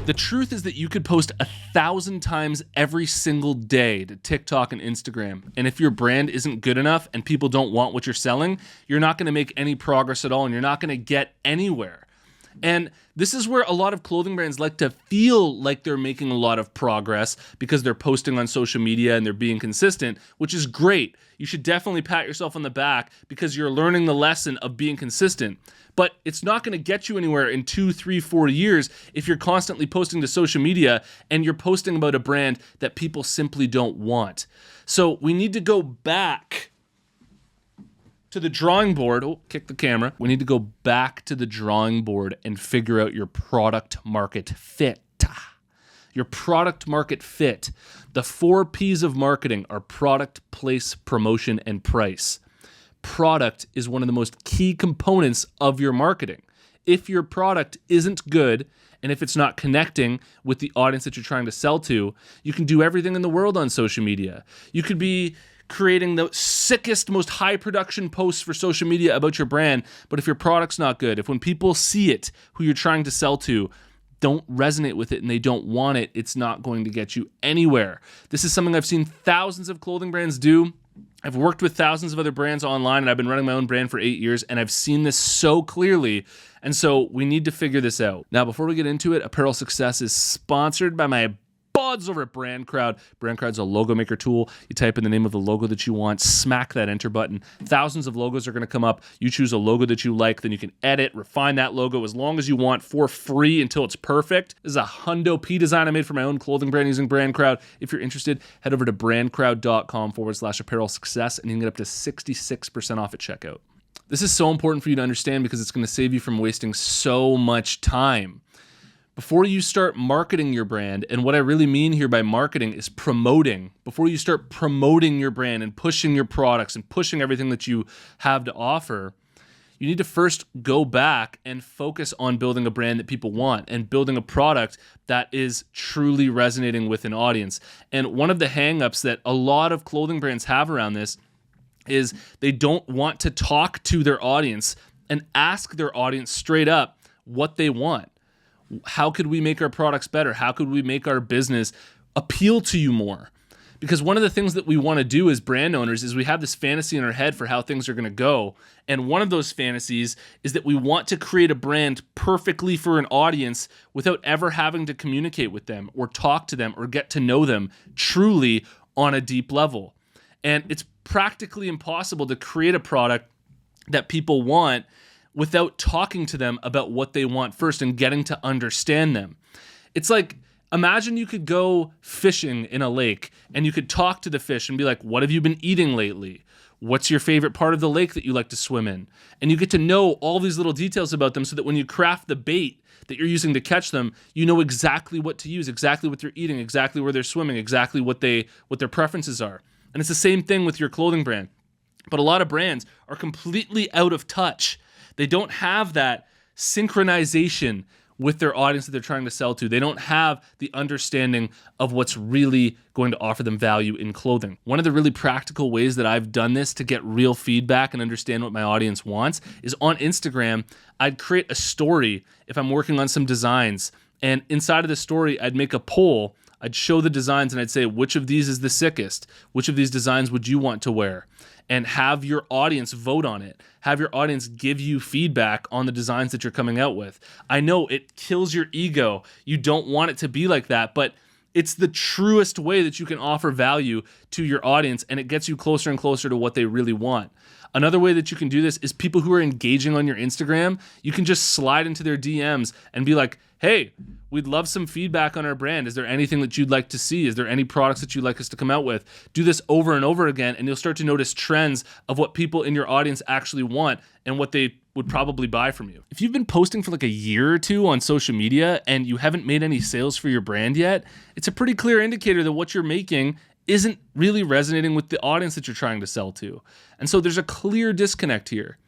The truth is that you could post 1,000 times every single day to TikTok and Instagram. And if your brand isn't good enough and people don't want what you're selling, you're not going to make any progress at all and you're not going to get anywhere. And this is where a lot of clothing brands like to feel like they're making a lot of progress because they're posting on social media and they're being consistent, which is great. You should definitely pat yourself on the back because you're learning the lesson of being consistent. But it's not going to get you anywhere in 2, 3, 4 years if you're constantly posting to social media and you're posting about a brand that people simply don't want. So we need to go back to the drawing board. Oh, kick the camera. We need to go back to the drawing board and figure out your product market fit. Your product market fit. The 4 P's of marketing are product, place, promotion, and price. Product is one of the most key components of your marketing. If your product isn't good, and if it's not connecting with the audience that you're trying to sell to, you can do everything in the world on social media. You could be creating the sickest, most high production posts for social media about your brand, but if your product's not good, if when people see it, who you're trying to sell to, don't resonate with it and they don't want it, it's not going to get you anywhere. This is something I've seen thousands of clothing brands do. I've worked with thousands of other brands online and I've been running my own brand for 8 years and I've seen this so clearly. And so we need to figure this out. Now, before we get into it, Apparel Success is sponsored by my buds over at Brandcrowd. Brandcrowd's a logo maker tool. You type in the name of the logo that you want, smack that enter button. Thousands of logos are going to come up. You choose a logo that you like, then you can edit, refine that logo as long as you want for free until it's perfect. This is a Hundo P design I made for my own clothing brand using Brandcrowd. If you're interested, head over to brandcrowd.com/apparel success and you can get up to 66% off at checkout. This is so important for you to understand because it's going to save you from wasting so much time. Before you start marketing your brand, and what I really mean here by marketing is promoting. Before you start promoting your brand and pushing your products and pushing everything that you have to offer, you need to first go back and focus on building a brand that people want and building a product that is truly resonating with an audience. And one of the hangups that a lot of clothing brands have around this is they don't want to talk to their audience and ask their audience straight up what they want. How could we make our products better? How could we make our business appeal to you more? Because one of the things that we want to do as brand owners is we have this fantasy in our head for how things are going to go. And one of those fantasies is that we want to create a brand perfectly for an audience without ever having to communicate with them or talk to them or get to know them truly on a deep level. And it's practically impossible to create a product that people want without talking to them about what they want first and getting to understand them. It's like, imagine you could go fishing in a lake and you could talk to the fish and be like, what have you been eating lately? What's your favorite part of the lake that you like to swim in? And you get to know all these little details about them so that when you craft the bait that you're using to catch them, you know exactly what to use, exactly what they're eating, exactly where they're swimming, exactly what their preferences are. And it's the same thing with your clothing brand. But a lot of brands are completely out of touch. They don't have that synchronization with their audience that they're trying to sell to. They don't have the understanding of what's really going to offer them value in clothing. One of the really practical ways that I've done this to get real feedback and understand what my audience wants is on Instagram, I'd create a story if I'm working on some designs. And inside of the story, I'd make a poll. I'd show the designs and I'd say, which of these is the sickest? Which of these designs would you want to wear? And have your audience vote on it. Have your audience give you feedback on the designs that you're coming out with. I know it kills your ego. You don't want it to be like that, but it's the truest way that you can offer value to your audience, and it gets you closer and closer to what they really want. Another way that you can do this is people who are engaging on your Instagram, you can just slide into their DMs and be like, hey, we'd love some feedback on our brand. Is there anything that you'd like to see? Is there any products that you'd like us to come out with? Do this over and over again, and you'll start to notice trends of what people in your audience actually want and what they would probably buy from you. If you've been posting for like a year or two on social media and you haven't made any sales for your brand yet, it's a pretty clear indicator that what you're making isn't really resonating with the audience that you're trying to sell to. And so there's a clear disconnect here.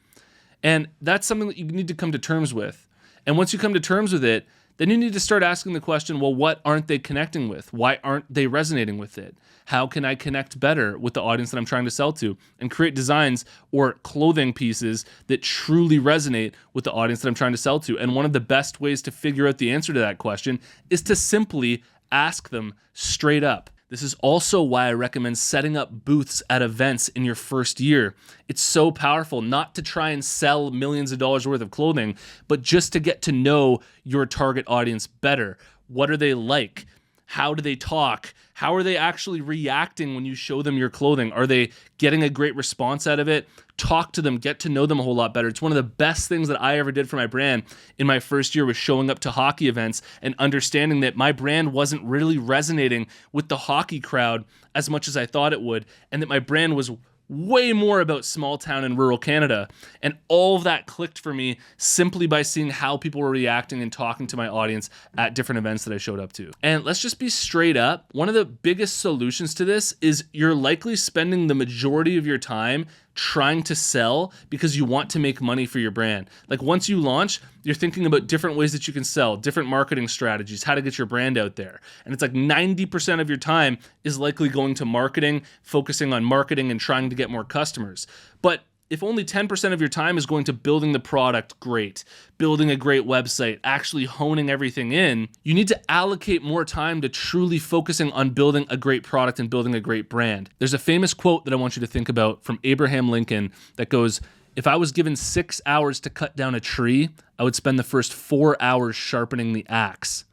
And that's something that you need to come to terms with. And once you come to terms with it, Then you need to start asking the question, well, what aren't they connecting with? Why aren't they resonating with it? How can I connect better with the audience that I'm trying to sell to? And create designs or clothing pieces that truly resonate with the audience that I'm trying to sell to. And one of the best ways to figure out the answer to that question is to simply ask them straight up. This is also why I recommend setting up booths at events in your first year. It's so powerful not to try and sell millions of dollars worth of clothing, but just to get to know your target audience better. What are they like? How do they talk? How are they actually reacting when you show them your clothing? Are they getting a great response out of it? Talk to them, get to know them a whole lot better. It's one of the best things that I ever did for my brand in my first year, was showing up to hockey events and understanding that my brand wasn't really resonating with the hockey crowd as much as I thought it would, and that my brand was way more about small town and rural Canada. And all of that clicked for me simply by seeing how people were reacting and talking to my audience at different events that I showed up to. And let's just be straight up. One of the biggest solutions to this is you're likely spending the majority of your time trying to sell because you want to make money for your brand. Like once you launch, you're thinking about different ways that you can sell, different marketing strategies, how to get your brand out there. And it's like 90% of your time is likely going to marketing, focusing on marketing and trying to get more customers. But if only 10% of your time is going to building the product great, building a great website, actually honing everything in, you need to allocate more time to truly focusing on building a great product and building a great brand. There's a famous quote that I want you to think about from Abraham Lincoln that goes, "If I was given 6 hours to cut down a tree, I would spend the first 4 hours sharpening the axe."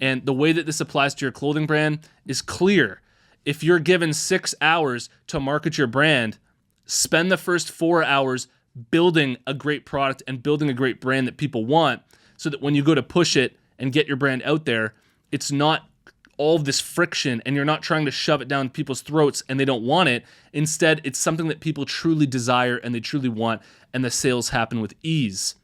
And the way that this applies to your clothing brand is clear. If you're given 6 hours to market your brand, spend the first 4 hours building a great product and building a great brand that people want, so that when you go to push it and get your brand out there, it's not all of this friction and you're not trying to shove it down people's throats and they don't want it. Instead, it's something that people truly desire and they truly want, and the sales happen with ease.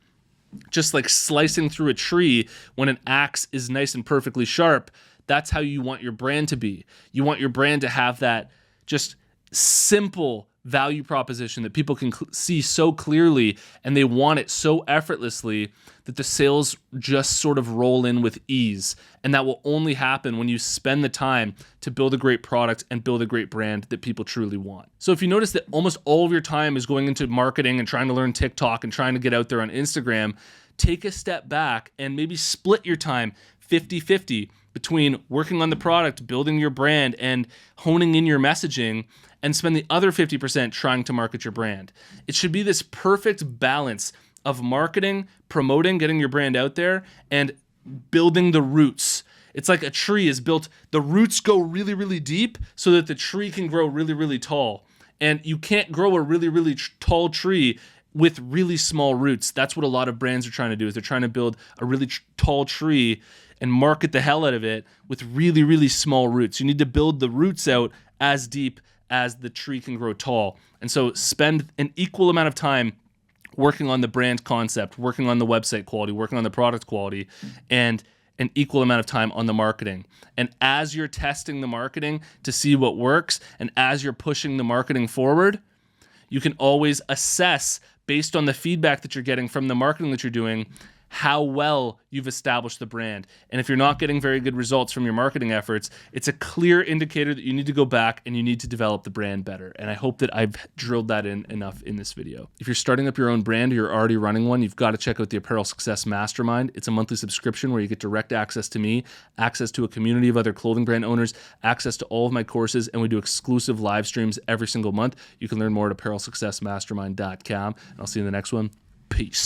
Just like slicing through a tree when an axe is nice and perfectly sharp, that's how you want your brand to be. You want your brand to have that just simple value proposition that people can see so clearly, and they want it so effortlessly that the sales just sort of roll in with ease. And that will only happen when you spend the time to build a great product and build a great brand that people truly want. So if you notice that almost all of your time is going into marketing and trying to learn TikTok and trying to get out there on Instagram, take a step back and maybe split your time 50-50 between working on the product, building your brand, and honing in your messaging, and spend the other 50% trying to market your brand. It should be this perfect balance of marketing, promoting, getting your brand out there, and building the roots. It's like a tree is built, the roots go really, really deep so that the tree can grow really, really tall. And you can't grow a really, really tall tree with really small roots. That's what a lot of brands are trying to do, is they're trying to build a really tall tree and market the hell out of it with really, really small roots. You need to build the roots out as deep as the tree can grow tall. And so spend an equal amount of time working on the brand concept, working on the website quality, working on the product quality, and an equal amount of time on the marketing. And as you're testing the marketing to see what works, and as you're pushing the marketing forward, you can always assess, based on the feedback that you're getting from the marketing that you're doing, how well you've established the brand. And if you're not getting very good results from your marketing efforts, it's a clear indicator that you need to go back and you need to develop the brand better. And I hope that I've drilled that in enough in this video. If you're starting up your own brand or you're already running one, you've got to check out the Apparel Success Mastermind. It's a monthly subscription where you get direct access to me, access to a community of other clothing brand owners, access to all of my courses, and we do exclusive live streams every single month. You can learn more at apparelsuccessmastermind.com. And I'll see you in the next one. Peace.